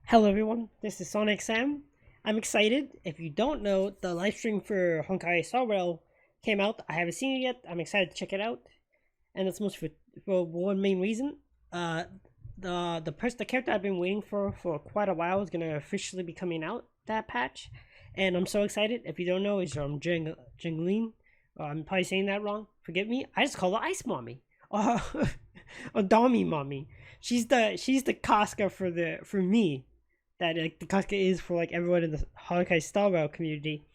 Hello everyone, this is Sonic Sam. I'm excited. If you don't know, the live stream for Honkai Star Rail came out. I haven't seen it yet. I'm excited to check it out, and that's mostly for one main reason. Uh, the character I've been waiting for quite a while is gonna officially be coming out that patch, and I'm so excited. If you don't know, it's Jingling. I'm probably saying that wrong. Forgive me. I just call her Ice Mommy. Or Dami Mommy. She's the Casca for me that like the Casca is for like everyone in the Honkai Star Rail community.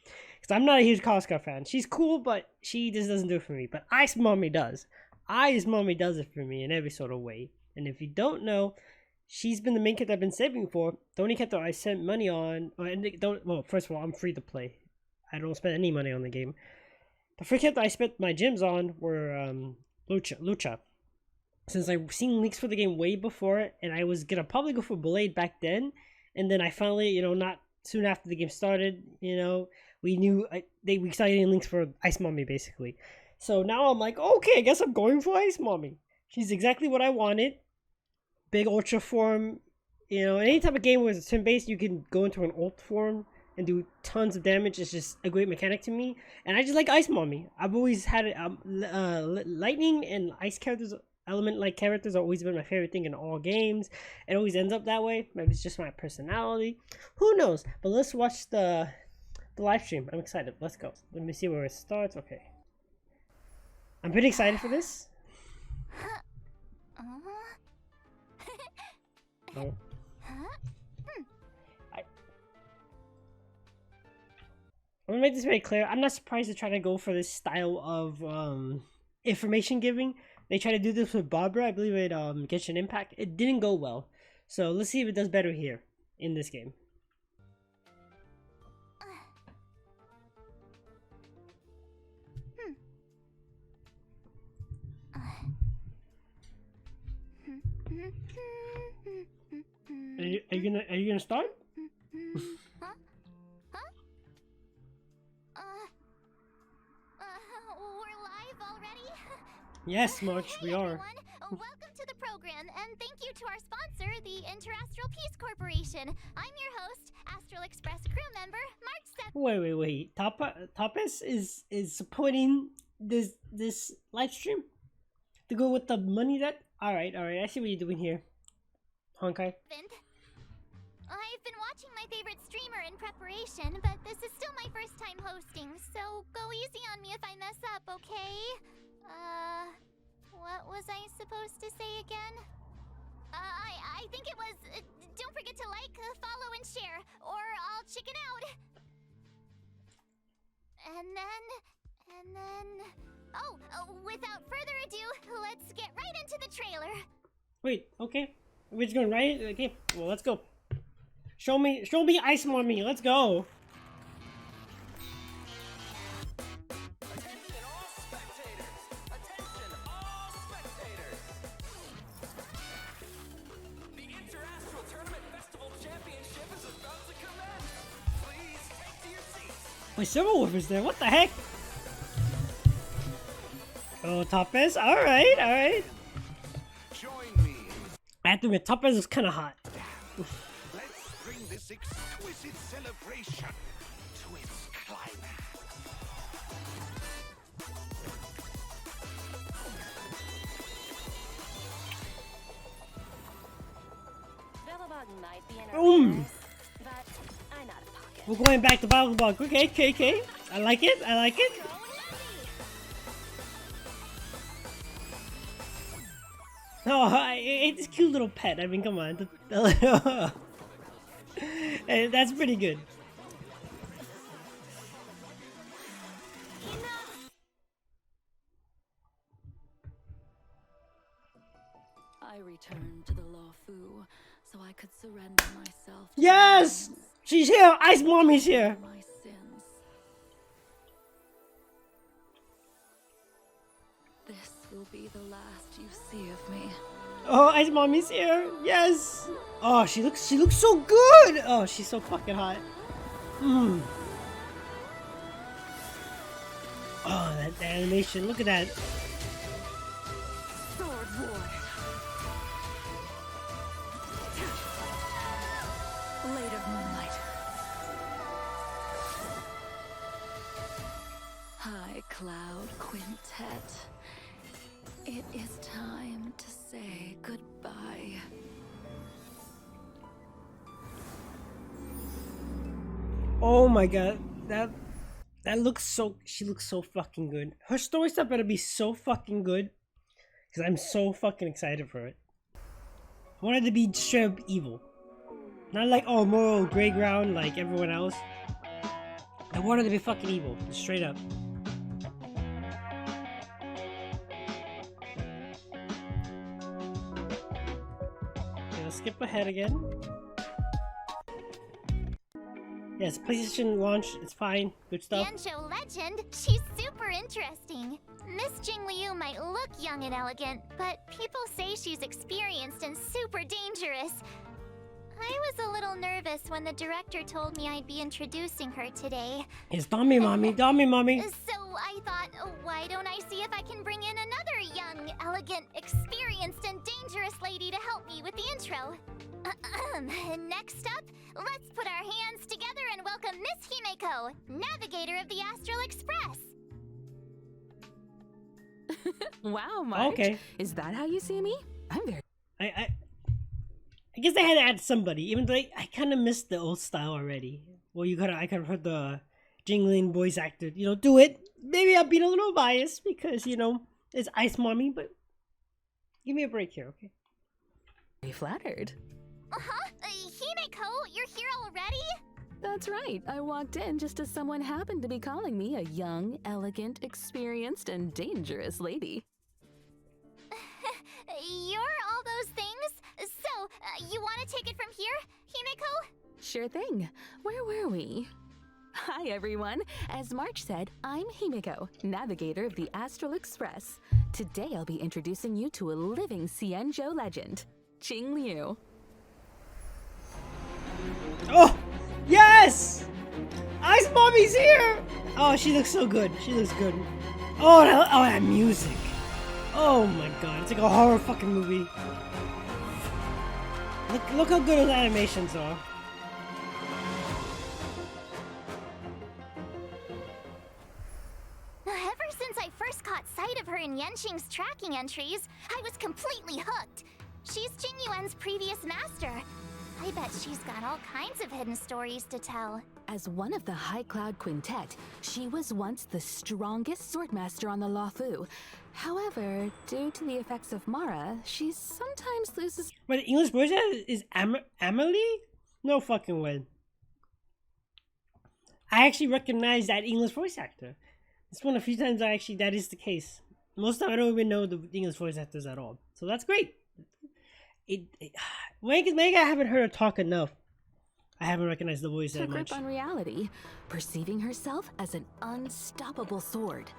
Because I'm not a huge Casca fan. She's cool, but she just doesn't do it for me. But Ice Mommy does. Ice Mommy does it for me in every sort of way. And if you don't know, she's been the main character I've been saving for. The only character I spent money on. Well, first of all, I'm free to play. I don't spend any money on the game. The first character I spent my gems on were Lucha. Since I've seen leaks for the game way before, and I was gonna probably go for Blade back then, and then I finally, not soon after the game started, we started getting links for Ice Mommy basically. So now I'm like, okay, I guess I'm going for Ice Mommy. She's exactly what I wanted. Big ultra form, any type of game where it's turn based, you can go into an ult form and do tons of damage. It's just a great mechanic to me, and I just like Ice Mommy. I've always had it. Lightning and ice characters. Element-like characters have always been my favorite thing in all games. It always ends up that way. Maybe it's just my personality. Who knows? But let's watch the live stream. I'm excited. Let's go. Let me see where it starts. Okay. I'm pretty excited for this. Oh. I'm gonna make this very clear. I'm not surprised to try to go for this style of information giving. They tried to do this with Barbara. I believe it Genshin Impact. It didn't go well. So let's see if it does better here in this game. Are you gonna start? We're live already? Yes, March, we are. Everyone. Welcome to the program, and thank you to our sponsor, the Interastral Peace Corporation. I'm your host, Astral Express crew member, March 7th. Wait. Tapas is supporting this live stream to go with the money that. All right. I see what you're doing here, Honkai. I've been watching my favorite streamer in preparation, but this is still my first time hosting, so go easy on me if I mess up, okay? What was I supposed to say again? I think it was, don't forget to like, follow, and share, or I'll chicken out. And then... Oh, without further ado, let's get right into the trailer. Wait, okay. We're just going right? Okay, well, let's go. Show me Ice Mommy, let's go. Attention all spectators! Attention all spectators! The Interastral Tournament Festival Championship is about to commence! Please take to your seats! Wait, Silver Wolf is there, what the heck? Oh, Tapas, alright. Join me! I have to admit, Tapas is kinda hot. Let's bring this exquisite celebration to its climax. Bellabog might be in Boom. our but I'm out of pocket. We're going back to Bog. Okay. I like it. Oh, it's this cute little pet. I mean, come on. That's pretty good. I returned to the Law Fu so I could surrender myself to Yes! She's here! Ice Mommy's here! my sins. This will be the last you see of me. Oh, Ice Mommy's here! Yes! Oh, she looks so good! Oh, she's so fucking hot. Oh, that animation, look at that. Sword War. Cloud Quintet. It is time to say goodbye. Oh my god, that looks so. She looks so fucking good. Her story stuff better be so fucking good, because I'm so fucking excited for it. I want it to be straight up evil, not like oh moral gray ground like everyone else. I want it to be fucking evil, straight up. Okay, let's skip ahead again. Yes, PlayStation launch, it's fine, good stuff. Yanzhou legend, she's super interesting. Miss Jingliu might look young and elegant, but people say she's experienced and super dangerous. I was a little nervous when the director told me I'd be introducing her today. It's Dummy Mommy, Dummy Mommy. So I thought, why don't I see if I can bring in another young, elegant, experienced, and dangerous lady to help me with the intro. Next up, let's put our hands together and welcome Miss Himeko, navigator of the Astral Express. Wow, March. Okay. Is that how you see me? I'm very... I guess they had to add somebody, even though I kind of missed the old style already. Well, I could have heard the jingling voice actor, do it. Maybe I'm being a little biased because, it's Ice Mommy, but give me a break here, okay? very flattered. Himeko, you're here already? That's right. I walked in just as someone happened to be calling me a young, elegant, experienced, and dangerous lady. You're all those things? So, you want to take it from here, Himeko? Sure thing. Where were we? Hi, everyone. As March said, I'm Himeko, navigator of the Astral Express. Today, I'll be introducing you to a living Xianzhou legend, Jingliu. Oh, yes! Ice Mommy's here! Oh, she looks so good. She looks good. Oh, that music. Oh my god, it's like a horror fucking movie. Look how good those animations are. Ever since I first caught sight of her in Yenqing's tracking entries, I was completely hooked. She's Jing Yuan's previous master. I bet she's got all kinds of hidden stories to tell. As one of the High Cloud Quintet, she was once the strongest swordmaster on the Luofu. However, due to the effects of Mara, she sometimes loses... But the English voice actor is Amelie? No fucking way. I actually recognize that English voice actor. It's one of the few times that is the case. Most of the time I don't even know the English voice actors at all. So that's great. Maybe I haven't heard her talk enough. I haven't recognized the voice that her much. grip on reality, perceiving herself as an unstoppable sword.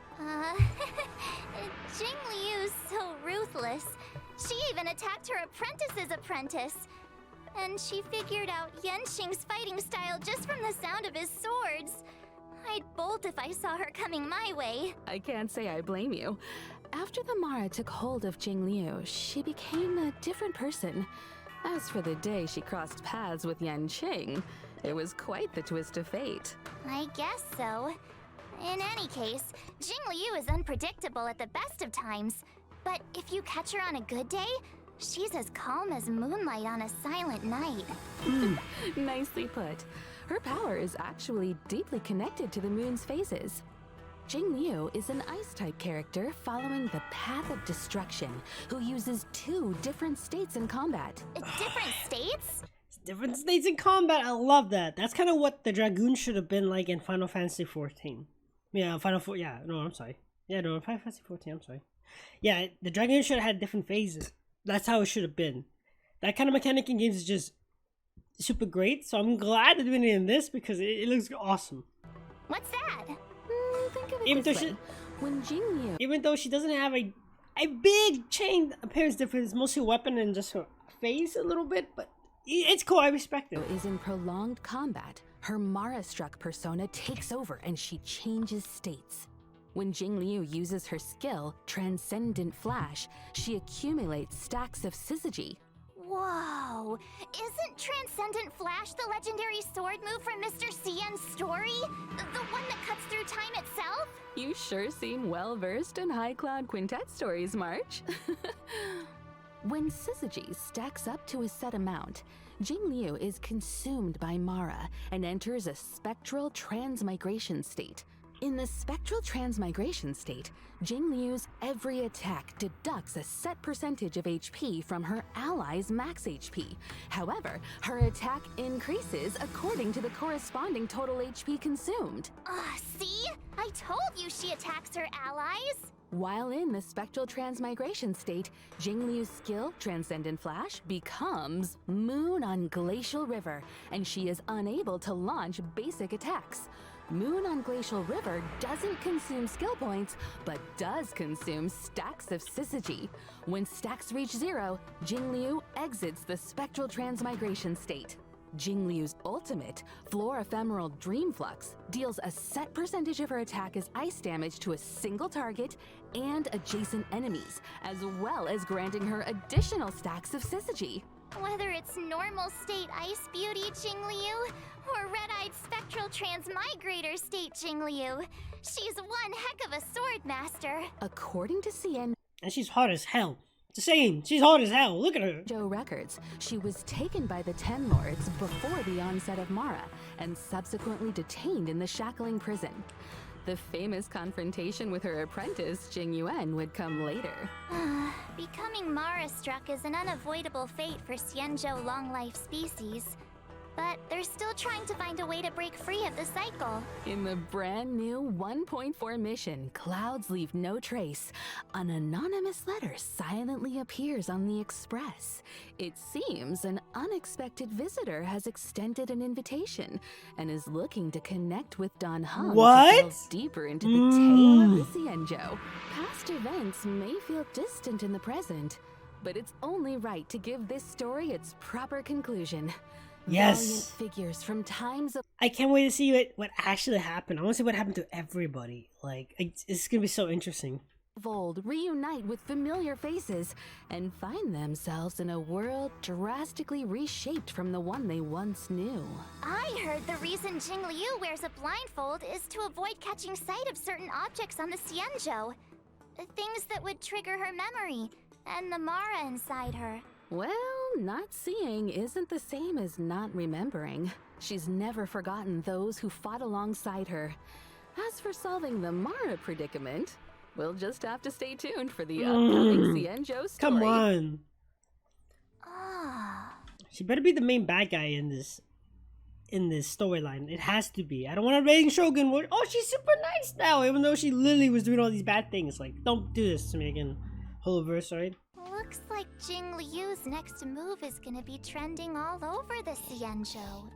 Jing Liu's so ruthless. She even attacked her apprentice's apprentice. And she figured out Yenqing's fighting style just from the sound of his swords. I'd bolt if I saw her coming my way. I can't say I blame you. After the Mara took hold of Jingliu, she became a different person. As for the day she crossed paths with Yanqing, it was quite the twist of fate. I guess so. In any case, Jing Liu is unpredictable at the best of times. But if you catch her on a good day, she's as calm as moonlight on a silent night. Nicely put. Her power is actually deeply connected to the moon's phases. Jingliu is an ice-type character following the path of destruction, who uses 2 different states in combat. Different states? Different states in combat. I love that. That's kind of what the Dragoon should have been like in Final Fantasy 14. Yeah, Final Fantasy 14, I'm sorry. Yeah, the Dragoon should have had different phases. That's how it should have been. That kind of mechanic in games is just super great, so I'm glad they're doing it in this because it looks awesome. What's that? Think of it Even this though way. When Jingliu Even though she doesn't have a big chain appearance difference, mostly weapon and just her face a little bit, but it's cool, I respect it. is in prolonged combat, her Mara-struck persona takes over and she changes states. When Jingliu uses her skill, Transcendent Flash, she accumulates stacks of syzygy. Whoa, Whoa! Isn't Transcendent Flash the legendary sword move from Mr. Cien's story? The one that cuts through time itself? You sure seem well versed in High Cloud Quintet stories, March. When syzygy stacks up to a set amount, Jingliu is consumed by Mara and enters a spectral transmigration state. In the spectral transmigration state, Jingliu's every attack deducts a set percentage of HP from her ally's max HP. However, her attack increases according to the corresponding total HP consumed. See? I told you she attacks her allies! While in the spectral transmigration state, Jingliu's skill, Transcendent Flash, becomes Moon on Glacial River, and she is unable to launch basic attacks. Moon on Glacial River doesn't consume skill points, but does consume stacks of syzygy. When stacks reach 0, Jingliu exits the spectral transmigration state. Jingliu's ultimate, Floor Ephemeral Dream Flux, deals a set percentage of her attack as ice damage to a single target and adjacent enemies, as well as granting her additional stacks of syzygy. Whether it's normal state Ice Beauty Jingliu or red-eyed spectral transmigrator state Jingliu, she's one heck of a sword master. According to Cien And she's hot as hell. Just saying, she's hot as hell. Look at her. Joe records, she was taken by the Ten Lords before the onset of Mara and subsequently detained in the Shackling prison. The famous confrontation with her apprentice, Jing Yuan, would come later. Becoming Mara-struck is an unavoidable fate for Xianzhou long-life species. But they're still trying to find a way to break free of the cycle. In the brand new 1.4 mission, Clouds Leave No Trace, an anonymous letter silently appears on the Express. It seems an unexpected visitor has extended an invitation and is looking to connect with Don Hung What? to delve deeper into the tale of the Xianzhou. Past events may feel distant in the present, but it's only right to give this story its proper conclusion. Yes. Valiant figures from times of I can't wait to see what actually happened. I want to see what happened to everybody. Like, it's gonna be so interesting. old reunite with familiar faces and find themselves in a world drastically reshaped from the one they once knew. I heard the reason Jingliu wears a blindfold is to avoid catching sight of certain objects on the Xianzhou. Things that would trigger her memory and the Mara inside her. Well, not seeing isn't the same as not remembering. She's never forgotten those who fought alongside her. As for solving the Mara predicament, we'll just have to stay tuned for the upcoming Xianzhou story. Come on. Ah. She better be the main bad guy in this storyline. It has to be. I don't want to rating Shogun word. Oh, she's super nice now, even though she literally was doing all these bad things. Like, don't do this to me again. Whole verse, right? Looks like Jingliu's next move is gonna be trending all over the Xianzhou.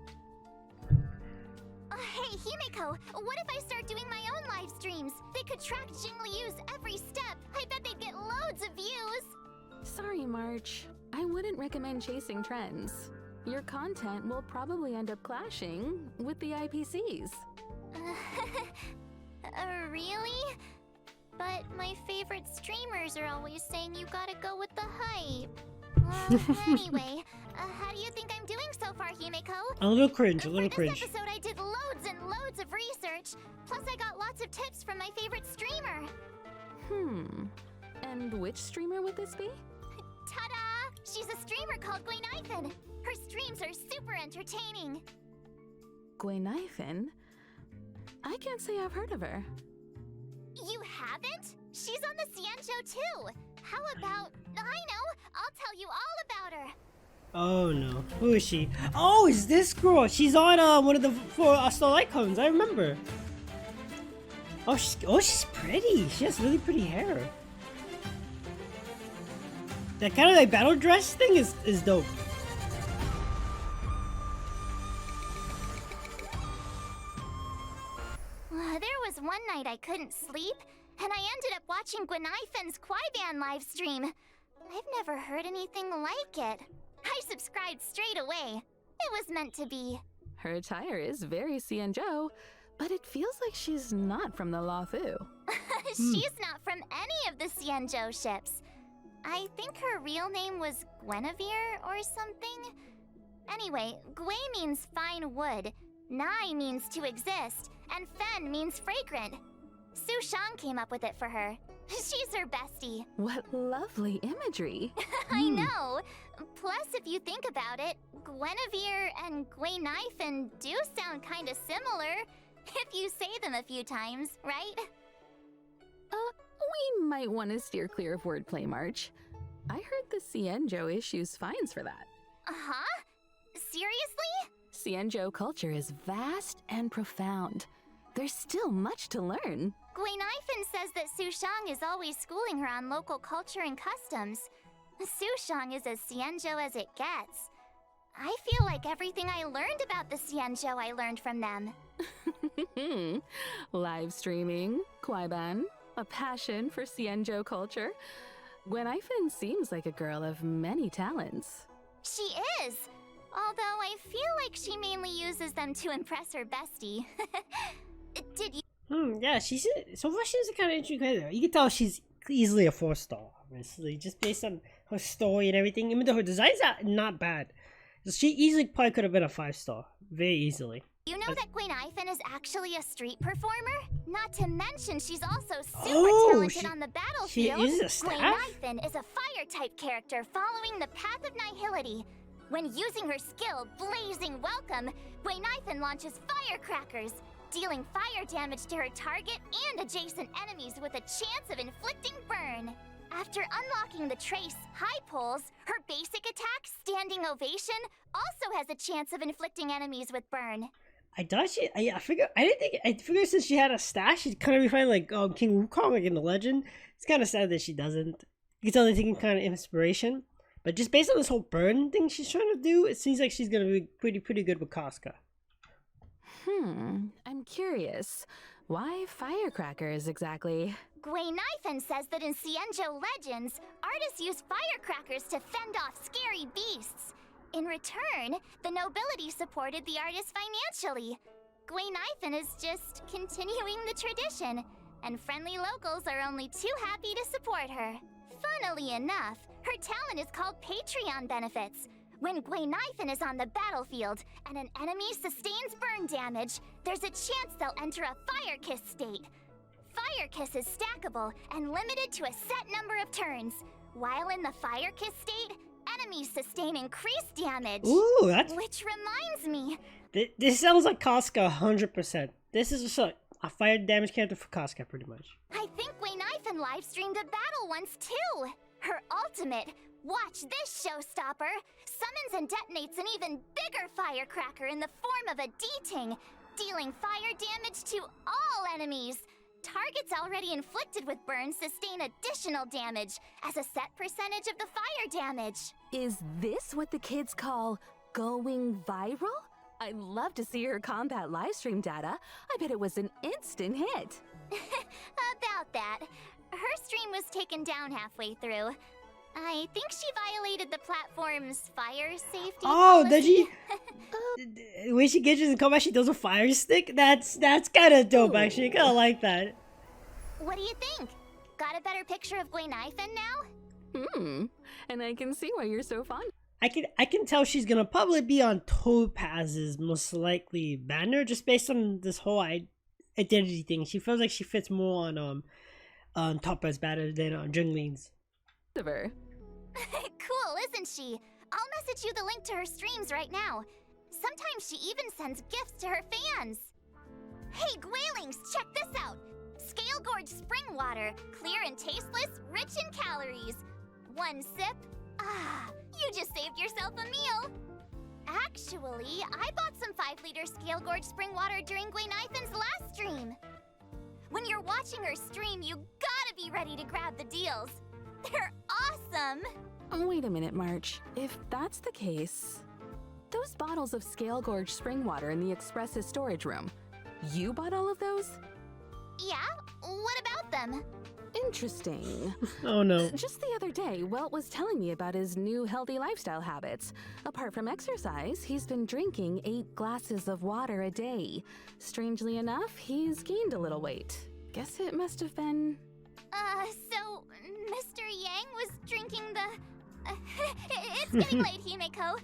Hey, Himeko, what if I start doing my own live streams? They could track Jingliu's every step. I bet they'd get loads of views. Sorry, March. I wouldn't recommend chasing trends. Your content will probably end up clashing with the IPCs. Really? But my favorite streamers are always saying you gotta go with the hype. Anyway, how do you think I'm doing so far, Himeko? A little cringe, a For little this cringe. episode, I did loads and loads of research. Plus, I got lots of tips from my favorite streamer. And which streamer would this be? Ta-da! She's a streamer called Gwenithan. Her streams are super entertaining. Gwenithan? I can't say I've heard of her. You haven't? She's on the Xianzhou too. How about... I know! I'll tell you all about her. Oh no. Who is she? Oh, it's this girl. She's on one of the 4 Star icons. I remember. Oh, she's pretty. She has really pretty hair. That kind of like battle dress thing is dope. There was one night I couldn't sleep, and I ended up watching Gwenithan's Kwaiban livestream. I've never heard anything like it. I subscribed straight away. It was meant to be. Her attire is very Xianzhou, but it feels like she's not from the Luofu. She's not from any of the Xianzhou ships. I think her real name was Guinevere or something. Anyway, Gui means fine wood, Nai means to exist, and Fen means fragrant. Su Shang came up with it for her. She's her bestie. What lovely imagery. I know. Plus, if you think about it, Guinevere and Gui Naifen do sound kind of similar, if you say them a few times, right? We might want to steer clear of wordplay, March. I heard the Cienjo issues fines for that. Huh? Seriously? Cienjo culture is vast and profound. There's still much to learn. Gui Naifen says that Su Shang is always schooling her on local culture and customs. Su Shang is as Cienjo as it gets. I feel like everything I learned about the Cienjo I learned from them. Live streaming, Kwaiban, a passion for Cienjo culture. Gwenifin seems like a girl of many talents. She is! Although I feel like she mainly uses them to impress her bestie. Did you? Yeah, so far she's a kind of interesting character. You can tell she's easily a 4-star, obviously, just based on her story and everything. Even though her designs are not bad, she easily probably could have been a 5-star, very easily. You know that Gui Naifen is actually a street performer? Not to mention she's also super talented on the battlefield. She is a staff? Gui Naifen is a fire-type character following the path of nihility. When using her skill, Blazing Welcome, Gui Naifen launches firecrackers, dealing fire damage to her target and adjacent enemies with a chance of inflicting burn. After unlocking the trace, High Poles, her basic attack, Standing Ovation, also has a chance of inflicting enemies with burn. I figured since she had a stash, she'd kind of be fine like King Wukong, like in the legend. It's kind of sad that she doesn't. You can tell they're taking kind of inspiration. But just based on this whole burn thing she's trying to do, it seems like she's going to be pretty good with Casca. I'm curious. Why firecrackers exactly? Gui Naifen says that in Cienjo legends, artists use firecrackers to fend off scary beasts. In return, the nobility supported the artists financially. Gui Naifen is just continuing the tradition, and friendly locals are only too happy to support her. Funnily enough, her talent is called Patreon benefits. When Gui Naifen is on the battlefield and an enemy sustains burn damage, there's a chance they'll enter a Fire Kiss state. Fire Kiss is stackable and limited to a set number of turns. While in the Fire Kiss state, enemies sustain increased damage. Ooh, that's... Which reminds me... This sounds like Casca 100%. This is just a fire damage character for Casca, pretty much. I think Gui Naifen live-streamed a battle once, too! Her ultimate, watch this showstopper, summons and detonates an even bigger firecracker in the form of a D-Ting, dealing fire damage to all enemies. Targets already inflicted with burns sustain additional damage as a set percentage of the fire damage. Is this what the kids call going viral? I'd love to see her combat livestream data. I bet it was an instant hit. About that. Her stream was taken down halfway through. I think she violated the platform's fire safety policy. Does she? The way she gets in combat, she does a fire stick? That's kind of dope, actually. I kind of like that. What do you think? Got a better picture of Gui Naifen now? And I can see why you're so fond. I can tell she's gonna probably be on Topaz's most likely banner, just based on this whole identity thing. She feels like she fits more on Topaz banner than on Jungline's. Cool, isn't she? I'll message you the link to her streams right now. Sometimes she even sends gifts to her fans. Hey, Gwalings, check this out. Scale Gorge spring water, clear and tasteless, rich in calories. One sip. You just saved yourself a meal. Actually, I bought some 5-liter Scale Gorge spring water during Gui Naifen's last stream. When you're watching her stream, you gotta be ready to grab the deals. They're awesome! Wait a minute, March. If that's the case, those bottles of Scale Gorge spring water in the Express's storage room, you bought all of those? Yeah? What about them? Interesting. Oh no. Just the other day, Welt was telling me about his new healthy lifestyle habits. Apart from exercise, he's been drinking 8 glasses of water a day. Strangely enough, he's gained a little weight. Guess it must have been... So Mr. Yang was drinking the... it's getting late, Himeko.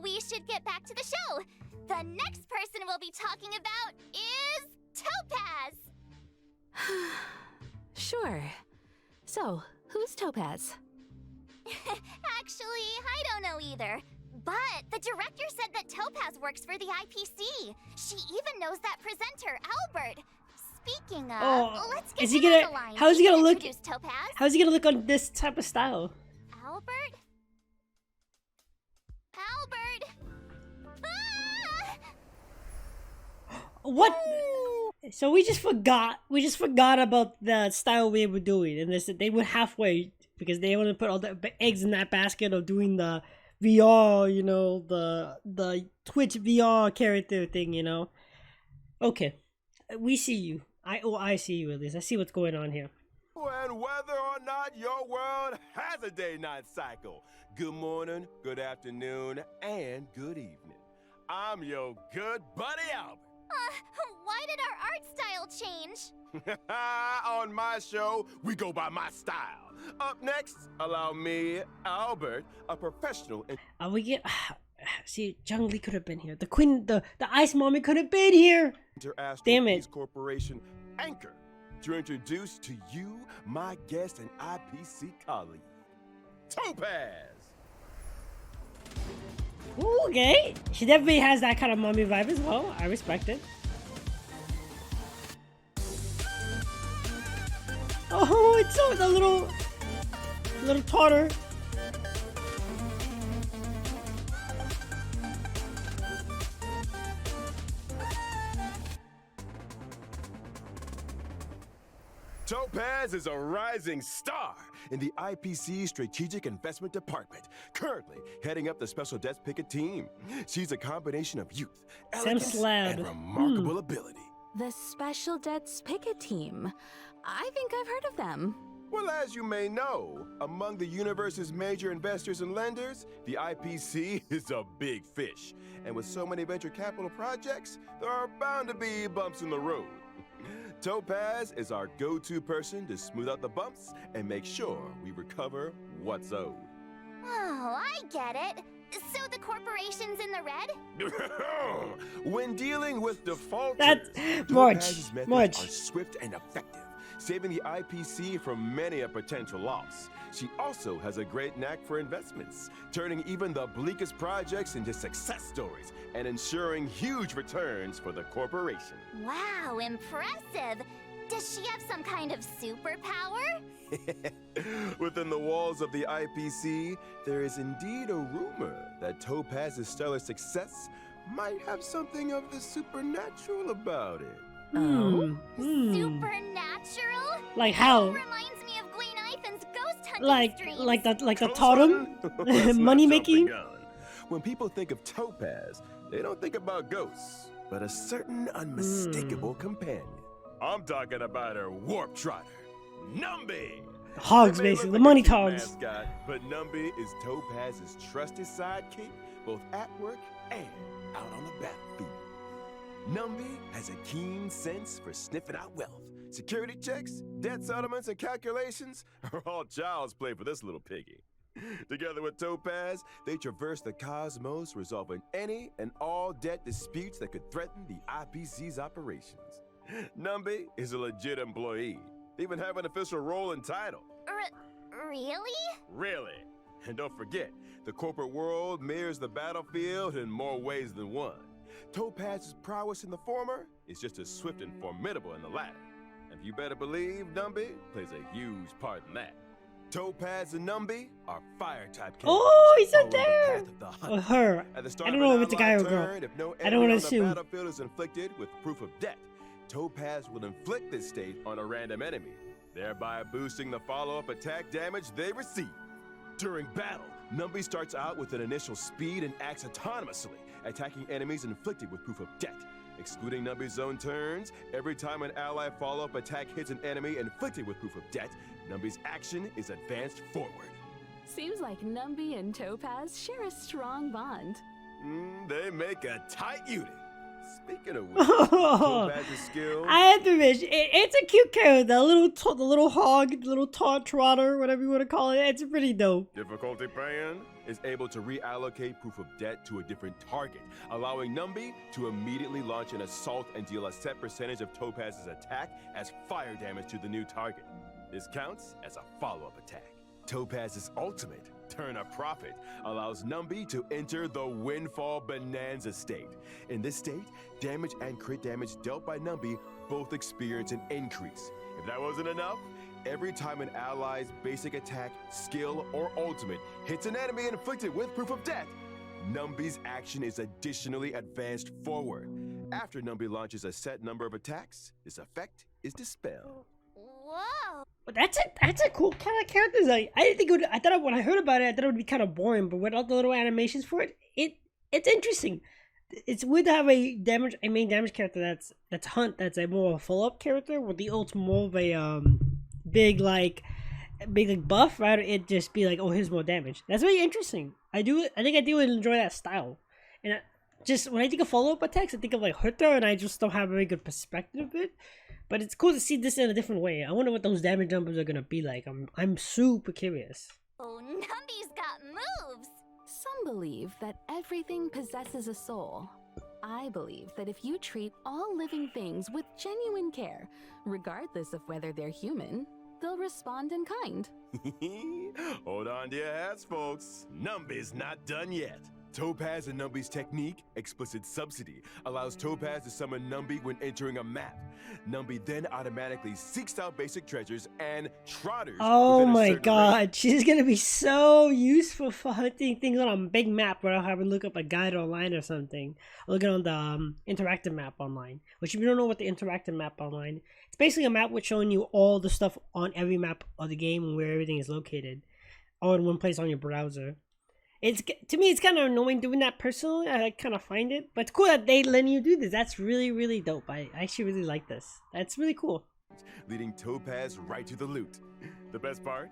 We should get back to the show. The next person we'll be talking about is Topaz. Sure. So, who's Topaz? Actually, I don't know either. But the director said that Topaz works for the IPC. She even knows that presenter, Albert. Speaking of, let's get is he him gonna? on the line. How is he gonna look? Introduce Topaz. How is he gonna look on this type of style? Albert? Albert? Ah! What? So we just forgot. We just forgot about the style we were doing, and they were halfway because they want to put all the eggs in that basket of doing the VR, you know, the Twitch VR character thing, you know. Okay, we see you. I see you at least. I see what's going on here. And whether or not your world has a day-night cycle, good morning, good afternoon, and good evening. I'm your good buddy Albert. Why did our art style change? On my show, we go by my style. Up next, allow me, Albert, a professional. We get. See, Jung Lee could have been here. The queen, the ice mommy could have been here. Interastral Damn it. Peace Corporation Anchor to introduce to you my guest and IPC colleague, Topaz. Ooh, okay, she definitely has that kind of mommy vibe as well. I respect it. Oh, it's so the little toddler. Topaz is a rising star in the IPC Strategic Investment Department, currently heading up the Special Debts Picket team. She's a combination of youth, elegance, Lab. and remarkable ability. The Special Debts Picket Team. I think I've heard of them. Well, as you may know, among the universe's major investors and lenders, the IPC is a big fish. And with so many venture capital projects, there are bound to be bumps in the road. Topaz is our go-to person to smooth out the bumps and make sure we recover what's owed. Oh, I get it. So the corporation's in the red? When dealing with defaulters, That's Topaz's methods March. are swift and effective, saving the IPC from many a potential loss. She also has a great knack for investments, turning even the bleakest projects into success stories and ensuring huge returns for the corporation. Wow, impressive. Does she have some kind of superpower? Within the walls of the IPC, there is indeed a rumor that Topaz's stellar success might have something of the supernatural about it. Supernatural? Like how? Reminds me of Gwen Ivan's ghost hunting Like streams. the totem? Let's not Money jump making? the gun. When people think of Topaz, they don't think about ghosts, but a certain unmistakable companion. I'm talking about her warp trotter, Numby. Hogs, They may basically. look The like money a cute togs. mascot, but Numby is Topaz's trusted sidekick, both at work and out on the battlefield. Numby has a keen sense for sniffing out wealth. Security checks, debt settlements, and calculations are all child's play for this little piggy. Together with Topaz, they traverse the cosmos, resolving any and all debt disputes that could threaten the IPC's operations. Numby is a legit employee. They even have an official role and title. Really? Really? And don't forget, the corporate world mirrors the battlefield in more ways than one. Topaz's prowess in the former is just as swift and formidable in the latter. And you better believe Numby plays a huge part in that. Topaz and Numby are fire-type characters. Oh, he's following up the there! path of the hunt. Or her. At the start I don't of know an if it's a guy or allied a girl. turn, if no I don't wanna enemy on the assume. battlefield is inflicted with proof of debt, Topaz will inflict this state on a random enemy, thereby boosting the follow-up attack damage they receive. During battle, Numby starts out with an initial speed and acts autonomously, attacking enemies inflicted with proof of debt. Excluding Numby's own turns, every time an ally follow-up attack hits an enemy inflicted with proof of debt, Numby's action is advanced forward. Seems like Numby and Topaz share a strong bond. They make a tight unit. Speaking of which, Topaz's skill. I have to admit, it's a cute character. The little hog, the little trotter, whatever you want to call it. It's pretty dope. Difficulty Pan is able to reallocate proof of debt to a different target, allowing Numby to immediately launch an assault and deal a set percentage of Topaz's attack as fire damage to the new target. This counts as a follow-up attack. Topaz's ultimate, Turn a Profit, allows Numby to enter the Windfall Bonanza state. In this state, damage and crit damage dealt by Numby both experience an increase. If that wasn't enough, every time an ally's basic attack, skill, or ultimate hits an enemy inflicted with proof of death, Numby's action is additionally advanced forward. After Numby launches a set number of attacks, this effect is dispelled. Whoa! But that's a cool kind of character design. I didn't think it would. I thought when I heard about it, I thought it would be kind of boring. But without the little animations for it, it's interesting. It's weird to have a main damage character that's Hunt, that's a more of a follow-up character, with the ult's more of a big buff, rather it just be like, oh, here's more damage. That's really interesting. I think I do enjoy that style. And just when I think of follow-up attacks, I think of like Hutter, and I just don't have a very good perspective of it. But it's cool to see this in a different way. I wonder what those damage numbers are gonna be like. I'm super curious. Oh, Numby's got moves! Some believe that everything possesses a soul. I believe that if you treat all living things with genuine care, regardless of whether they're human, they'll respond in kind. Hold on to your hats, folks. Numby's not done yet. Topaz and Numby's technique, Explicit Subsidy, allows Topaz to summon Numby when entering a map. Numby then automatically seeks out basic treasures and trotters. Oh my god, she's gonna be so useful for hunting things on a big map without having to look up a guide online or something. Looking on the interactive map online. Which, if you don't know what the interactive map online, it's basically a map which showing you all the stuff on every map of the game and where everything is located, all in one place on your browser. To me, it's kind of annoying doing that personally. I kind of find it, but it's cool that they letting you do this. That's really, really dope. I actually really like this. That's really cool. Leading Topaz right to the loot. The best part?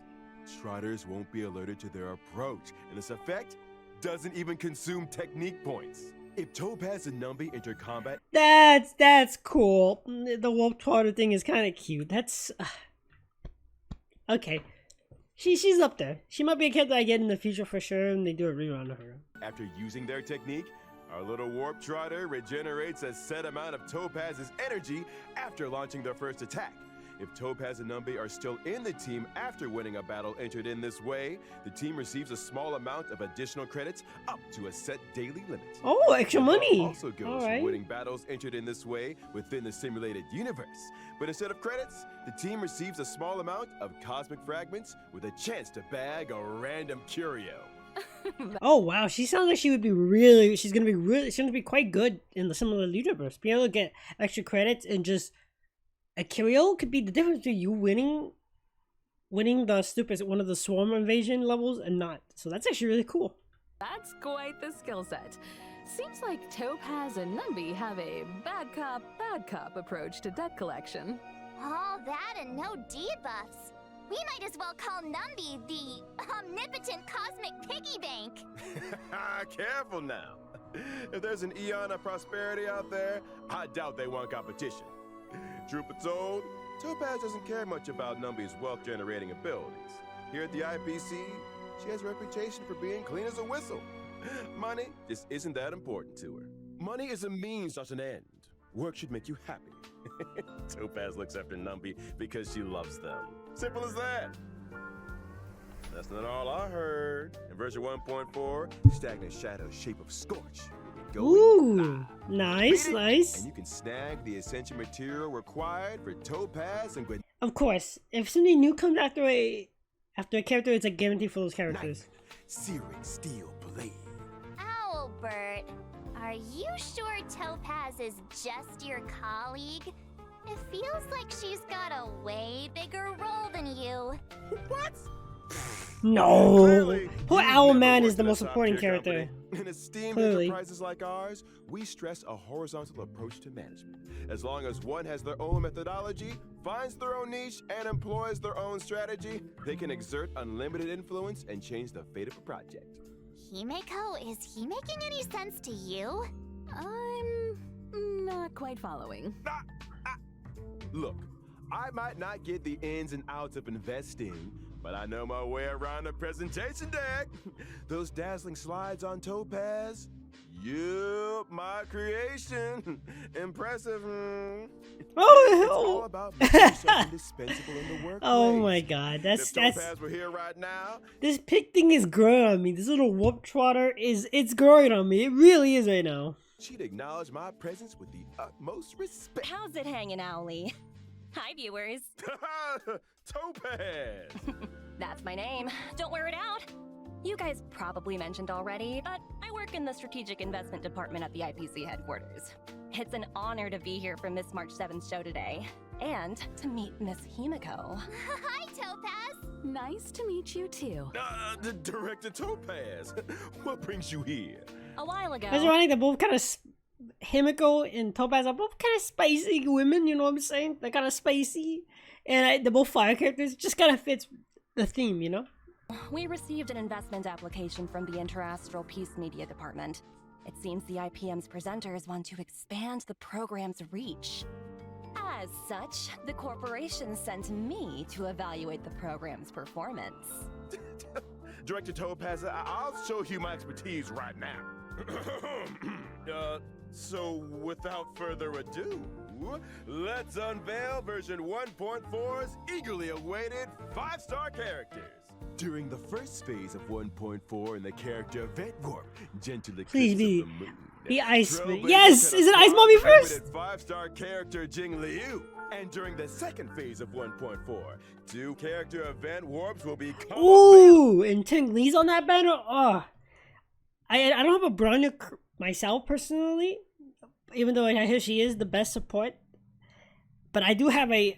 Trotters won't be alerted to their approach, and this effect doesn't even consume technique points. If Topaz and Numby enter combat, that's cool. The wolf trotter thing is kind of cute. That's okay. She's up there. She might be a character I get in the future for sure, and they do a rerun of her. After using their technique, our little warp trotter regenerates a set amount of Topaz's energy after launching their first attack. If Topaz and Numby are still in the team after winning a battle entered in this way, the team receives a small amount of additional credits up to a set daily limit. Oh, extra money! Also goes for winning battles entered in this way within the simulated universe. But instead of credits, the team receives a small amount of cosmic fragments with a chance to bag a random curio. Oh wow, she sounds like she's gonna be quite good in the simulated universe. Being able to get extra credits and just a curio could be the difference between you winning one of the swarm invasion levels and not. So that's actually really cool. That's quite the skill set. Seems like Topaz and Numby have a bad cop approach to debt collection. All that and no debuffs. We might as well call Numby the omnipotent cosmic piggy bank. Careful now. If there's an eon of prosperity out there, I doubt they want competition. Truth be told, Topaz doesn't care much about Numby's wealth-generating abilities. Here at the IPC, she has a reputation for being clean as a whistle. Money just isn't that important to her. Money is a means, not an end. Work should make you happy. Topaz looks after Numby because she loves them. Simple as that. That's not all I heard. In version 1.4, stagnant shadow shape of Scorch. Ooh, nice. And you can snag the essential material required for Topaz and Gwen. Of course, if something new comes after a character, it's a guarantee for those characters. Searing steel blade. Albert, are you sure Topaz is just your colleague? It feels like she's got a way bigger role than you. What? No, poor Owlman is the most important character. In esteemed Clearly. enterprises like ours, we stress a horizontal approach to management. As long as one has their own methodology, finds their own niche, and employs their own strategy, they can exert unlimited influence and change the fate of a project. Himeko, is he making any sense to you? I'm nationwide following. Look, I might not get the ins and outs of investing, but I know my way around a presentation deck. Those dazzling slides on Topaz. Yup, my creation. Impressive. It's all Oh, about making yourself indispensable in the workplace. oh my god, If Topaz were here right now, this pig thing is growing on me. This little whoop trotter it's growing on me. It really is right now. she'd acknowledge my presence with the utmost respect. How's it hanging, Owlie? Hi, viewers. Topaz! That's my name. Don't wear it out. You guys probably mentioned already, but I work in the Strategic Investment Department at the IPC headquarters. It's an honor to be here for Miss March 7's show today, and to meet Miss Himiko. Hi, Topaz. Nice to meet you too. The Director Topaz, what brings you here? A while ago, That's ironic. They're both kind of Himiko and Topaz are both kind of spicy women. You know what I'm saying? They're kind of spicy, and they're both fire characters. Just kind of fits the theme, you know. we received an investment application from the Interastral Peace Media Department. It seems the IPM's presenters want to expand the program's reach. As such, the corporation sent me to evaluate the program's performance. Director Topaz, I'll show you my expertise right now. So without further ado, let's unveil version 1.4's eagerly awaited 5-star characters. During the first phase of 1.4 in the character event warp, gentle eclipse Please of be- the moon. Be Ice. Trailblazers Yes, can is it Ice apply Mommy the first? 5-star character Jing Liu. And during the second phase of 1.4, 2 character event warps will become available. Ooh, and Ting Lee's on that banner. Oh, I don't have a Bronya myself personally, even though I hear she is the best support. But I do have a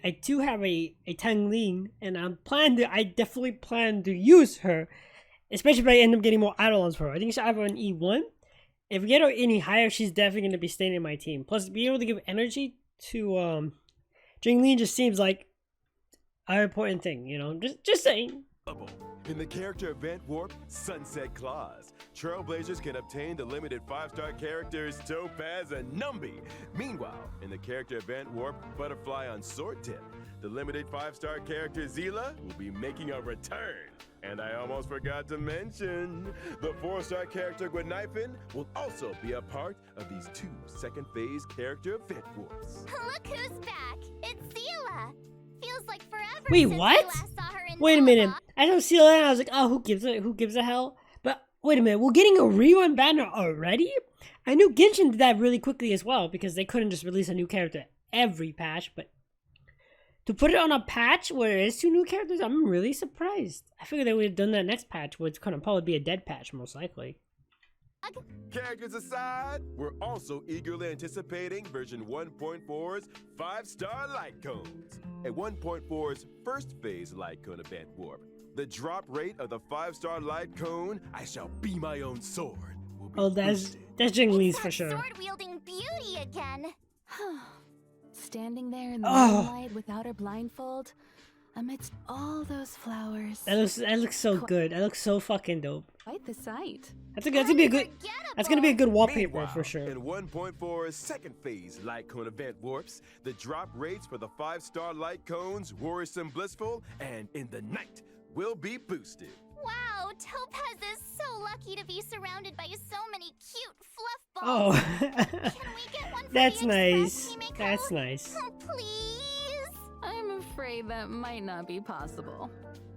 Tang Ling, and I definitely plan to use her, especially if I end up getting more add-ons for her. I think she's either an E1. If we get her any higher, she's definitely going to be staying in my team. Plus, being able to give energy to Jingli just seems like an important thing, you know. Just saying. In the character event warp, Sunset Clause, Trailblazers can obtain the limited 5-star characters Topaz and Numby. Meanwhile, in the character event warp, Butterfly on Sword Tip, the limited 5-star character Zila will be making a return. And I almost forgot to mention, the 4-star character Gwenifin will also be a part of these 2 second phase character event warps. Look who's back. It's Zila. Feels like forever Wait, since we what? last saw her in Wait a minute. Nova. I don't see that. I was like, oh, who gives a hell? But wait a minute. We're getting a rerun banner already? I knew Genshin did that really quickly as well because they couldn't just release a new character every patch. But to put it on a patch where there is 2 new characters, I'm really surprised. I figured they would have done that next patch, which could probably be a dead patch most likely. Characters aside, we're also eagerly anticipating version 1.4's 5-star light cones. At 1.4's first phase light cone event warp, the drop rate of the 5-star light cone, I shall be my own sword, will be Oh, that's boosted. It's Jingli's for that sure. sword-wielding beauty again. Standing there in the Oh. moonlight without her blindfold, amidst all those flowers. That looks so good. That looks so fucking dope. Quite the sight. That's gonna be a good. That's gonna be a good wallpaper Meanwhile, for sure. In 1.4's second phase light cone event warps, the drop rates for the 5-star light cones, Worrisome Blissful, and In the Night will be boosted. Wow, Topaz is so lucky to be surrounded by so many cute fluff balls. Oh, Can we get one for that's the nice. Express, Himiko? That's nice. Oh, please. I'm afraid that might not be possible.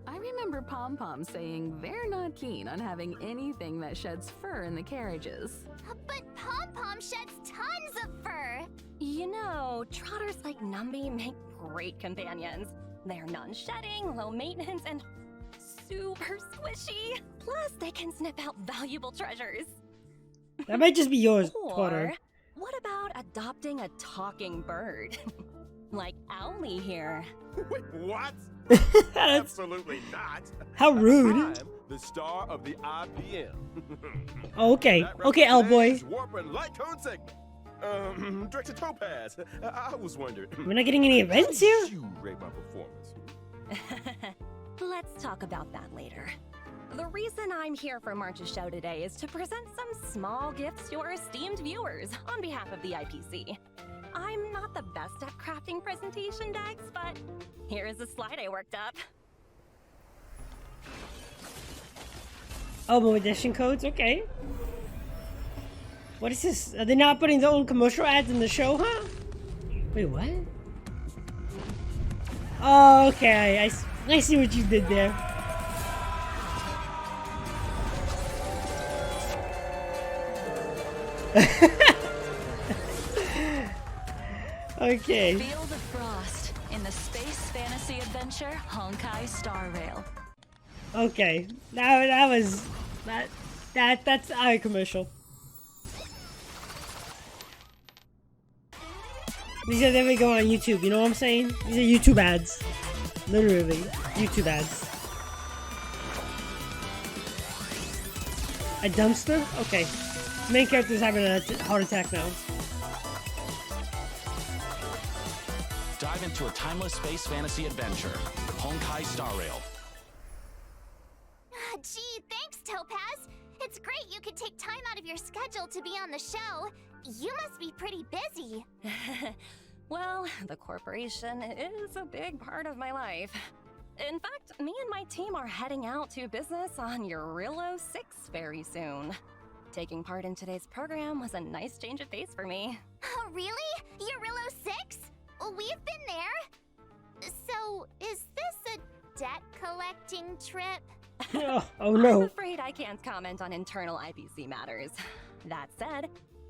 I remember Pom Pom saying they're not keen on having anything that sheds fur in the carriages. But Pom Pom sheds tons of fur. You know, trotters like Numby make great companions. They're non-shedding, low maintenance, and super squishy. Plus, they can snip out valuable treasures. That might just be yours, Or, Porter. what about adopting a talking bird? Like Owlie here. Wait, what? That's Absolutely not. how rude. I'm the star of the IPM. Okay, That okay, L boy. represents Warp and Light Cone segment. Director Topaz, I was wondering. We're not getting any events how here. did you rate my performance? Let's talk about that later. The reason I'm here for March's show today is to present some small gifts to our esteemed viewers on behalf of the IPC. I'm not the best at crafting presentation decks, but here is a slide I worked up. Oh, more edition codes? Okay. What is this? Are they not putting their own commercial ads in the show, huh? Wait, what? Oh, okay. I see what you did there. Okay. Feel the frost in the space fantasy adventure Honkai Star Rail. Okay. That's our commercial. These are never go on YouTube, you know what I'm saying? These are YouTube ads. Literally. YouTube ads. A dumpster? Okay. Main character's having a heart attack now. Dive into a timeless space fantasy adventure, Honkai Star Rail. Gee, thanks, Topaz. It's great you could take time out of your schedule to be on the show. You must be pretty busy. Well, the corporation is a big part of my life. In fact, me and my team are heading out to business on Eurillo 6 very soon. Taking part in today's program was a nice change of pace for me. Oh, really? Eurillo 6? We've been there. So, is this a debt collecting trip? Oh no. I'm afraid I can't comment on internal IPC matters. That said,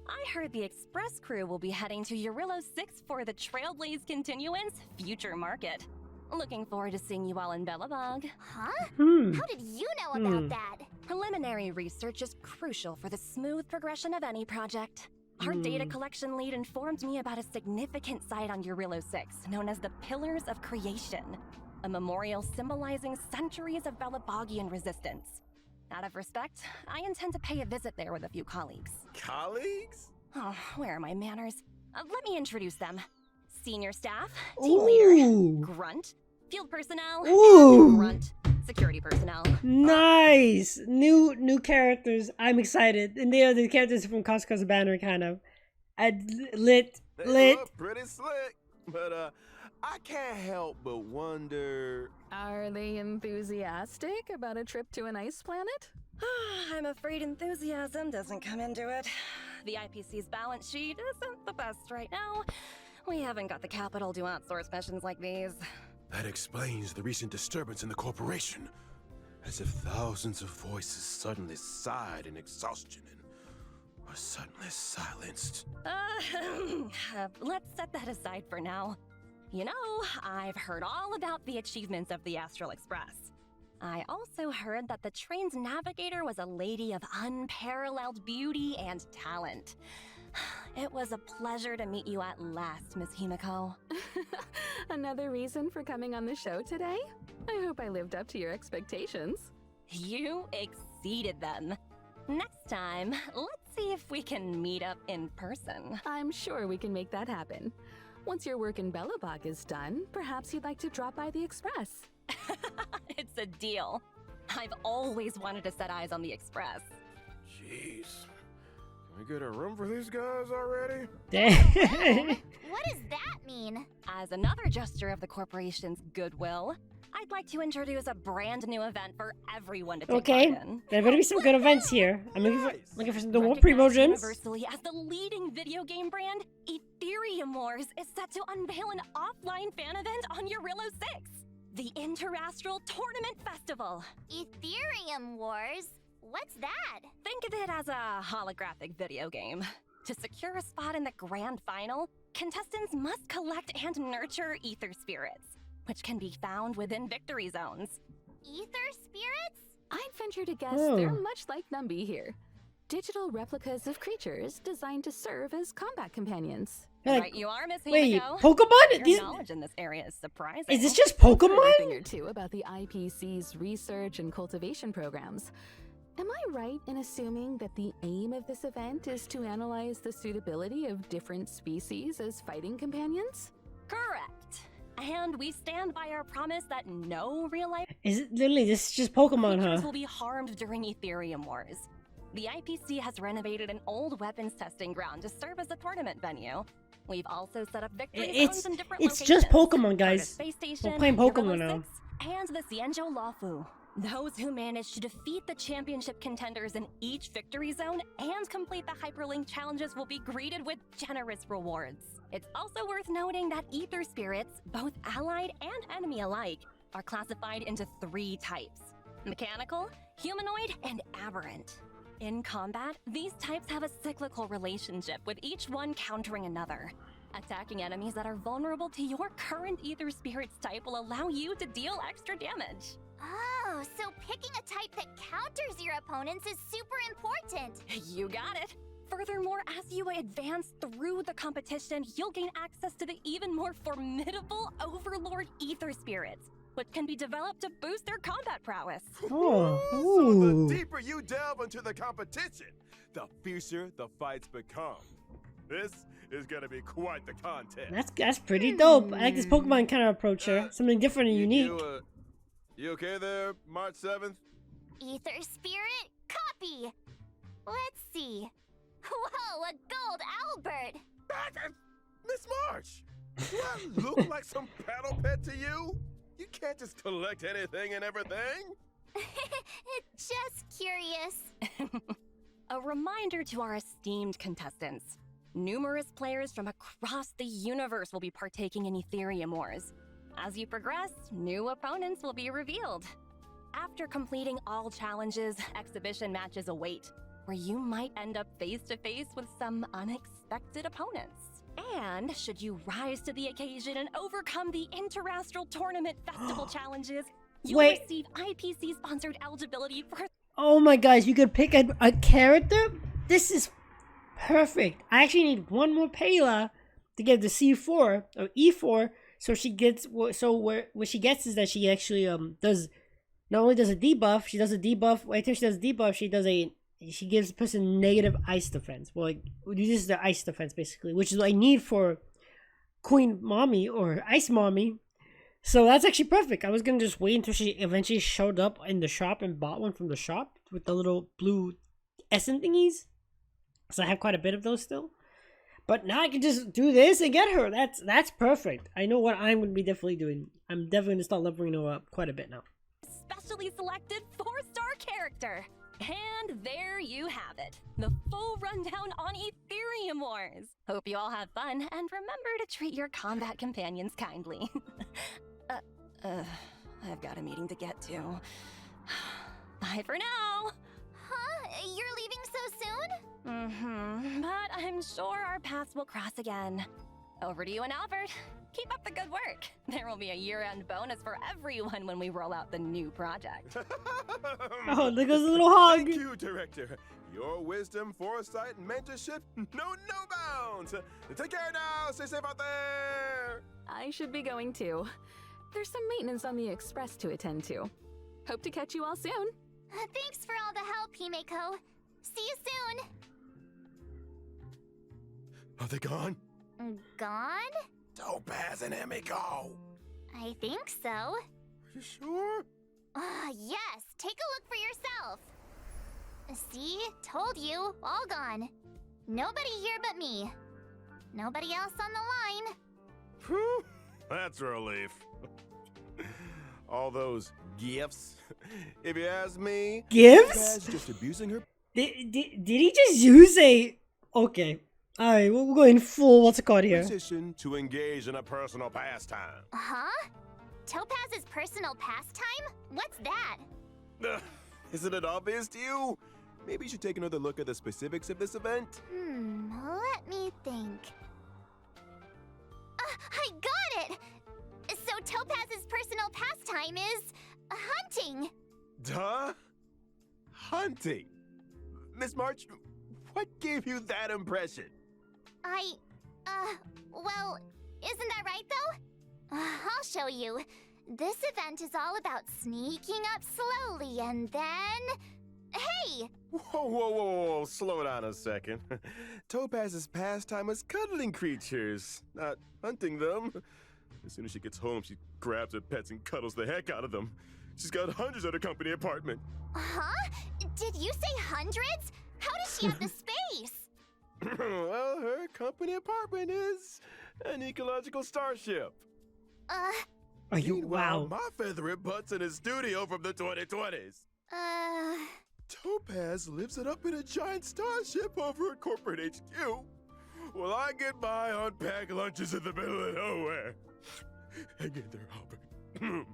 I heard the Express crew will be heading to Eurillo 6 for the Trailblaze Continuance Future Market. Looking forward to seeing you all in Bellabog. Huh? Hmm. How did you know about that? Preliminary research is crucial for the smooth progression of any project. Our data collection lead informed me about a significant site on Eurillo 6 known as the Pillars of Creation, a memorial symbolizing centuries of Bellabogian resistance. Out of respect, I intend to pay a visit there with a few colleagues. Colleagues? Oh, where are my manners? Let me introduce them. Senior staff, team leader, Ooh. grunt, field personnel, Ooh. and grunt, security personnel. Nice! New characters. I'm excited. And they are the characters from Costco's banner, kind of. Lit. They look pretty slick, but I can't help but wonder. Are they enthusiastic about a trip to an ice planet? I'm afraid enthusiasm doesn't come into it. The IPC's balance sheet isn't the best right now. We haven't got the capital to outsource missions like these. That explains the recent disturbance in the corporation. As if thousands of voices suddenly sighed in exhaustion and were suddenly silenced. Let's set that aside for now. You know, I've heard all about the achievements of the Astral Express. I also heard that the train's navigator was a lady of unparalleled beauty and talent. It was a pleasure to meet you at last, Miss Himiko. Another reason for coming on the show today? I hope I lived up to your expectations. You exceeded them. Next time, let's see if we can meet up in person. I'm sure we can make that happen. Once your work in Bellabog is done, perhaps you'd like to drop by the Express. It's a deal. I've always wanted to set eyes on the Express. Jeez. Can we get a room for these guys already? What does that mean? As another gesture of the corporation's goodwill, I'd like to introduce a brand new event for everyone to take Okay. part in. There better be some good events here. I'm looking for some more Recognized primo gems. universally as the leading video game brand, Ethereum Wars is set to unveil an offline fan event on Eurillo 6, the Interastral Tournament Festival. Ethereum Wars? What's that? Think of it as a holographic video game. To secure a spot in the grand final, contestants must collect and nurture ether spirits, which can be found within victory zones. Ether spirits? I'd venture to guess Oh. they're much like Numby here. Digital replicas of creatures designed to serve as combat companions. Like, Right you are, Miss wait, Himiko. Pokemon? Your These, knowledge in this area is surprising. is this just I've heard a Pokemon? thing or two about the IPC's research and cultivation programs. Am I right in assuming that the aim of this event is to analyze the suitability of different species as fighting companions? Correct. And we stand by our promise that no real-life Is it literally this is just Pokemon, creatures huh? will be harmed during Ethereum Wars. The IPC has renovated an old weapons testing ground to serve as a tournament venue. We've also set up victory It's- zones in different it's locations. just Pokemon, guys. Stardust Space Station, We're playing Pokemon Eurolo now. 6, and the Xianzhou Luofu. Those who manage to defeat the championship contenders in each victory zone and complete the hyperlink challenges will be greeted with generous rewards. It's also worth noting that ether spirits, both allied and enemy alike, are classified into 3 types: mechanical, humanoid, and aberrant. In combat, these types have a cyclical relationship, with each one countering another. Attacking enemies that are vulnerable to your current ether spirit's type will allow you to deal extra damage. Oh, so picking a type that counters your opponents is super important. You got it! Furthermore, as you advance through the competition, you'll gain access to the even more formidable Overlord Ether Spirits, which can be developed to boost their combat prowess. Oh, So ooh. the deeper you delve into the competition, the fiercer the fights become. This is gonna be quite the contest. That's pretty dope. I like this Pokemon kind of approach here. Something different and unique. You okay there, March 7th? Ether Spirit, copy. Let's see. Whoa, a gold Albert. Miss March, do I look like some battle pet to you? You can't just collect anything and everything. Just curious. A reminder to our esteemed contestants. Numerous players from across the universe will be partaking in Ethereum Wars. As you progress, new opponents will be revealed. After completing all challenges, exhibition matches await, where you might end up face to face with some unexpected opponents. And should you rise to the occasion and overcome the Interastral Tournament Festival challenges, you'll Wait. receive IPC-sponsored eligibility for... Oh my gosh, you could pick a character? This is perfect. I actually need one more Pela to get the C4 or E4, so she gets what she gets is that she actually does not only does a debuff, she does a debuff. Wait till she does a debuff, she gives the person negative ice defense. Well, like, this is the ice defense basically, which is what I need for Queen Mommy or Ice Mommy. So that's actually perfect. I was gonna just wait until she eventually showed up in the shop and bought one from the shop with the little blue essence thingies. So I have quite a bit of those still. But now I can just do this and get her. That's perfect. I know what I'm gonna be definitely doing. I'm definitely gonna start leveling her up quite a bit now. Specially selected 4-star character. And there you have it, the full rundown on Ethereum Wars. Hope you all have fun, and remember to treat your combat companions kindly. I've got a meeting to get to. Bye for now. Huh? You're leaving so soon? But I'm sure our paths will cross again. Over to you and Albert. Keep up the good work. There will be a year-end bonus for everyone when we roll out the new project. Oh, there goes a little hug. Thank you, Director. Your wisdom, foresight, and mentorship know no bounds. Take care now. Stay safe out there. I should be going too. There's some maintenance on the express to attend to. Hope to catch you all soon. Thanks for all the help, Himeko. See you soon. Are they gone? Gone? Topaz and Emiko. I think so. Are you sure? Yes. Take a look for yourself. See? Told you. All gone. Nobody here but me. Nobody else on the line. Whew, that's a relief. All those gifts. If you ask me, Gifts? Topaz just abusing her. Did he just use a... Okay. Alright, we're going full, what's it called here? Position to engage in a personal pastime. Huh? Topaz's personal pastime? What's that? Ugh, isn't it obvious to you? Maybe you should take another look at the specifics of this event. Let me think. I got it! So Topaz's personal pastime is hunting. Duh? Hunting? Miss March, what gave you that impression? Well, isn't that right though? I'll show you. This event is all about sneaking up slowly and then... Hey! Whoa, slow down a second. Topaz's pastime is cuddling creatures, not hunting them. As soon as she gets home, she grabs her pets and cuddles the heck out of them. She's got hundreds at her company apartment. Huh? Did you say hundreds? How does she have the space? Well, her company apartment is an ecological starship. Are you Meanwhile, wow? my feathery butt's in a studio from the 2020s. Topaz lives it up in a giant starship over at corporate HQ. Well, I get by on packed lunches in the middle of nowhere. Hang in there, Albert.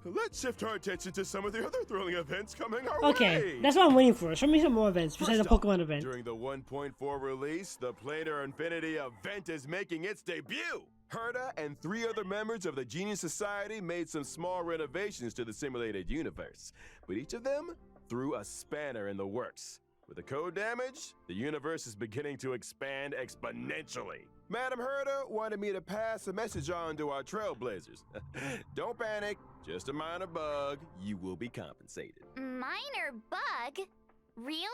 Let's shift our attention to some of the other thrilling events coming our way. Okay, that's what I'm waiting for. Show me some more events besides the First up, Pokemon event. During the 1.4 release, the Planar Infinity event is making its debut. Herta and 3 other members of the Genius Society made some small renovations to the simulated universe, but each of them threw a spanner in the works. With the code damage, the universe is beginning to expand exponentially. Madam Herta wanted me to pass a message on to our trailblazers. Don't panic, just a minor bug. You will be compensated. Minor bug? Really?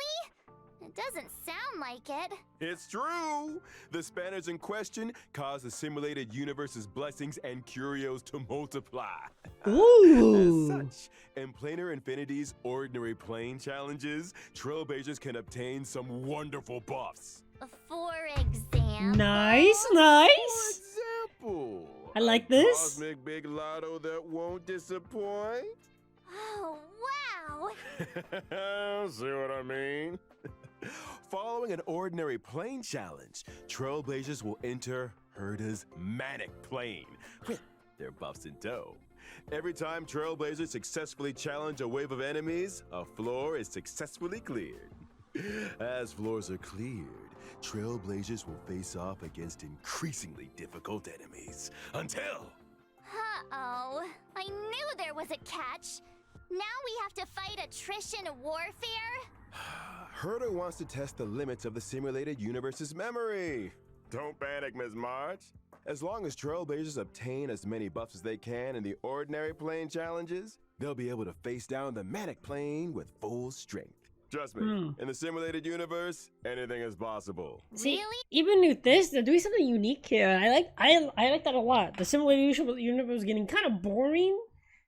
It doesn't sound like it. It's true! The spanners in question cause the simulated universe's blessings and curios to multiply. Ooh. As such, in Planar Infinity's Ordinary Plane challenges, trailblazers can obtain some wonderful buffs. For example. Nice, For nice. example, I like a this. Cosmic Big Lotto that won't disappoint. Oh, wow. See what I mean? Following an Ordinary Plane challenge, trailblazers will enter Herta's Manic Plane with their buffs in tow. Every time trailblazers successfully challenge a wave of enemies, a floor is successfully cleared. As floors are cleared, trailblazers will face off against increasingly difficult enemies until... Uh-oh. I knew there was a catch. Now we have to fight attrition warfare? Herta wants to test the limits of the simulated universe's memory. Don't panic, Ms. March. As long as trailblazers obtain as many buffs as they can in the Ordinary Plane challenges, they'll be able to face down the Manic Plane with full strength. Trust me, in the simulated universe, anything is possible. See, Really? even with this, they're doing something unique here. I like that a lot. The simulated universe was getting kind of boring.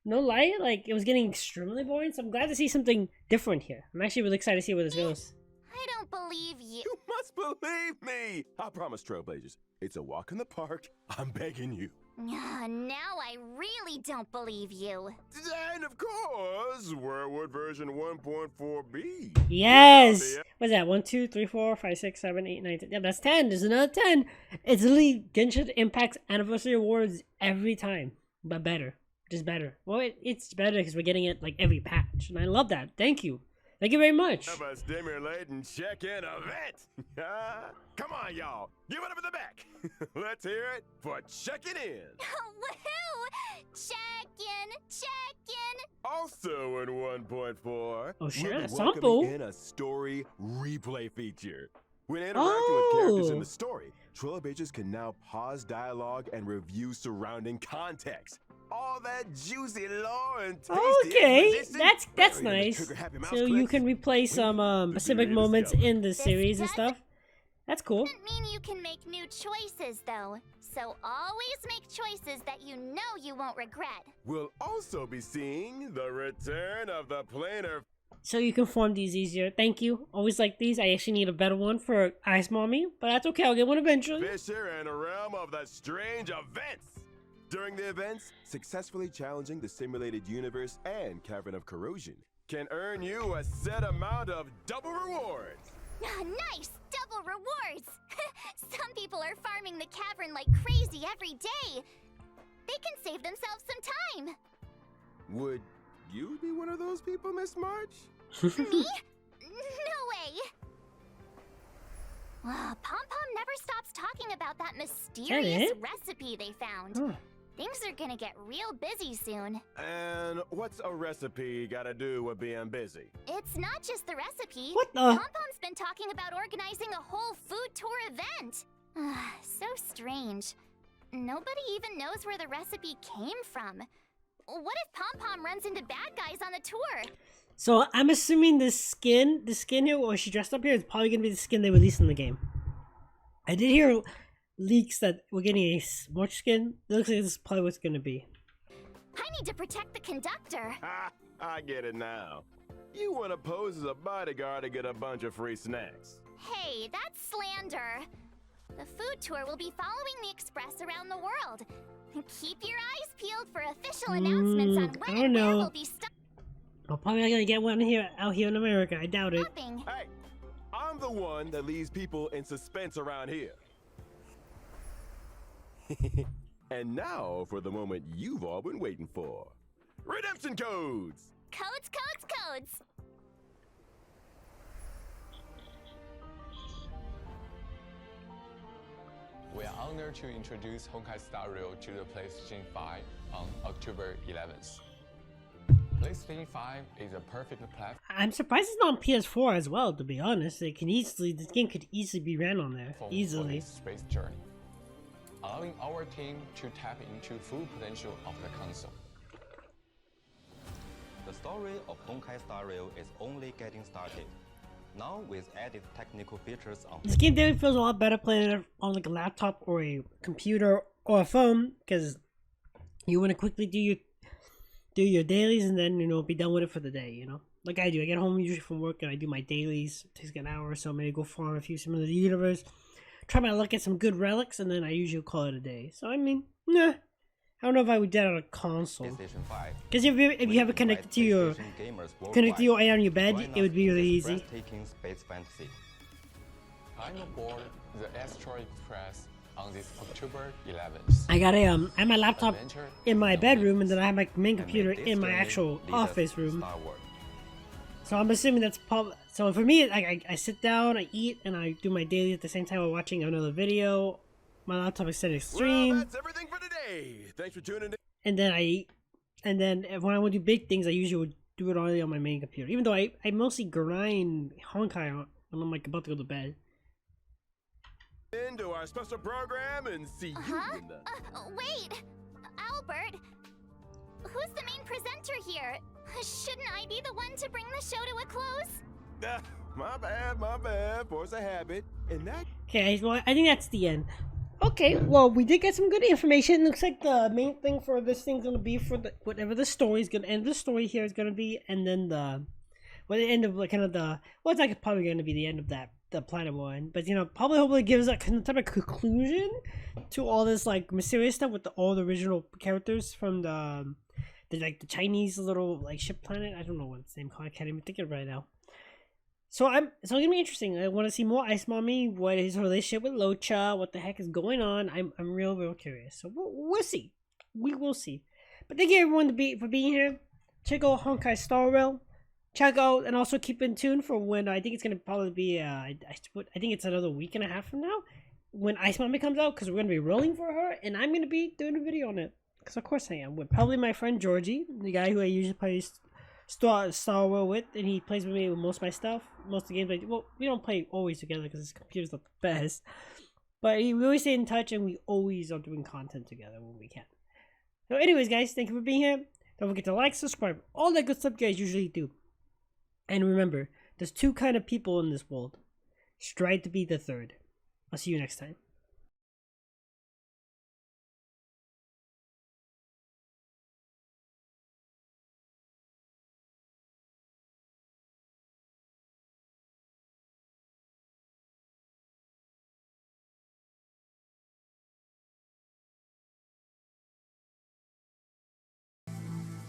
No lie, like it was getting extremely boring. So I'm glad to see something different here. I'm actually really excited to see where this goes. I don't believe you. You must believe me! I promise, trailblazers, it's a walk in the park. I'm begging you. Now I really don't believe you. And of course, where would version 1.4 be? Yes. What's that? 1, 2, 3, 4, 5, 6, 7, 8, 9, 10. Yeah, that's 10. There's another 10. It's literally Genshin Impact's anniversary awards every time, but better. Just better. Well, it's better because we're getting it like every patch, and I love that. Thank you. Thank you very much. Have a stimulating check-in event. Come on, y'all. Give it up in the back. Let's hear it for checking in. Woohoo! Check in. Also in 1.4, Oh, sure, we'll be that's welcoming simple. in a story replay feature. When interacting with characters in Oh. the story, trailblazers can now pause dialogue and review surrounding context. All that juicy lore and tasty Okay, exposition that's buried in the nice. trigger-happy mouse So you clicks. can replay some The specific series moments discovered. in the series and stuff. That's cool. Doesn't mean you can make new choices, though. So always make choices that you know you won't regret. We'll also be seeing the return of the planar So you can form these easier. Thank you. Always like these. I actually need a better one for Ice Mommy, but that's okay. I'll get one eventually. Fisher and a realm of the strange events. During the events, successfully challenging the simulated universe and Cavern of Corrosion can earn you a set amount of double rewards. Nice! Double rewards! Some people are farming the cavern like crazy every day. They can save themselves some time. Would you be one of those people, Miss March? Me? No way! Pom Pom never stops talking about that mysterious it? recipe they found. Huh. Things are gonna get real busy soon. And what's a recipe gotta do with being busy? It's not just the recipe. What the? Pom Pom's been talking about organizing a whole food tour event. So strange. Nobody even knows where the recipe came from. What if Pom Pom runs into bad guys on the tour? So I'm assuming the skin here, or she dressed up here, is probably gonna be the skin they released in the game. I did hear leaks that we're getting a smudge skin. It looks like this is probably what's gonna be. I need to protect the conductor. Ha! I get it now. You want to pose as a bodyguard to get a bunch of free snacks. Hey, that's slander. The food tour will be following the express around the world. Keep your eyes peeled for official announcements on I when don't and where know. we'll be I'm probably not gonna get one here out here in America. I doubt it. stopping. Hey, I'm the one that leaves people in suspense around here. And now for the moment you've all been waiting for. Redemption codes! Codes, codes, codes. We are honored to introduce Honkai Star Rail to the PlayStation 5 on October 11th. PlayStation 5 is a perfect platform. I'm surprised it's not on PS4 as well. To be honest, this game could easily be ran on there, For easily. this space journey, allowing our team to tap into full potential of the console. The story of Honkai Star Rail is only getting started. Now with added technical features on This game definitely feels a lot better playing it on like a laptop or a computer or a phone, because you want to quickly do your dailies and then be done with it for the day. Like I do. I get home usually from work and I do my dailies. It takes like an hour or so. Maybe go farm a few similar to the universe. Try my luck at some good relics, and then I usually call it a day. So I mean, nah. I don't know if I would do that on a console. PlayStation 5. Because if you have it connected to your on your bed, it would be really easy. Breathtaking space fantasy. I'm aboard the Asteroid Express on this October 11th. I got I have my laptop in my bedroom, and then I have my main computer And in my this actual journey leads us office to room. Star Wars. So I'm assuming that's probably. So for me, I sit down, I eat, and I do my daily at the same time while watching another video. My laptop is set to stream. Well, that's everything for today. Thanks for tuning in. And then I eat. And then when I want to do big things, I usually would do it only on my main computer. Even though I mostly grind Honkai when I'm like about to go to bed. Into our special program and see you in the... Wait, Albert. Who's the main presenter here? Shouldn't I be the one to bring the show to a close? My bad. Force a habit. And that... Okay, well, I think that's the end. Okay, well, we did get some good information. Looks like the main thing for this thing's gonna be for the whatever the story is gonna end. The story here is gonna be, and then the end of like kind of the it's like probably gonna be the end of the planet one. But probably hopefully gives a kind of type of conclusion to all this like mysterious stuff with all the original characters from the Chinese little like ship planet. I don't know what its name called. I can't even think of it right now. So it's gonna be interesting. I want to see more Ice Mommy. What is her relationship with Locha? What the heck is going on? I'm real curious. So we'll see. We will see. But thank you everyone for being here. Check out Honkai Star Rail. Check out and also keep in tune for when I think it's gonna probably be. I think it's another week and a half from now when Ice Mommy comes out, because we're gonna be rolling for her and I'm gonna be doing a video on it. Because of course I am, with probably my friend Georgie, the guy who I usually play Star Rail with, and he plays with me with most of my stuff. Most of the games, we don't play always together because his computer's not the best. But we always stay in touch, and we always are doing content together when we can. So anyways, guys, thank you for being here. Don't forget to like, subscribe, all that good stuff you guys usually do. And remember, there's two kind of people in this world. Strive to be the third. I'll see you next time.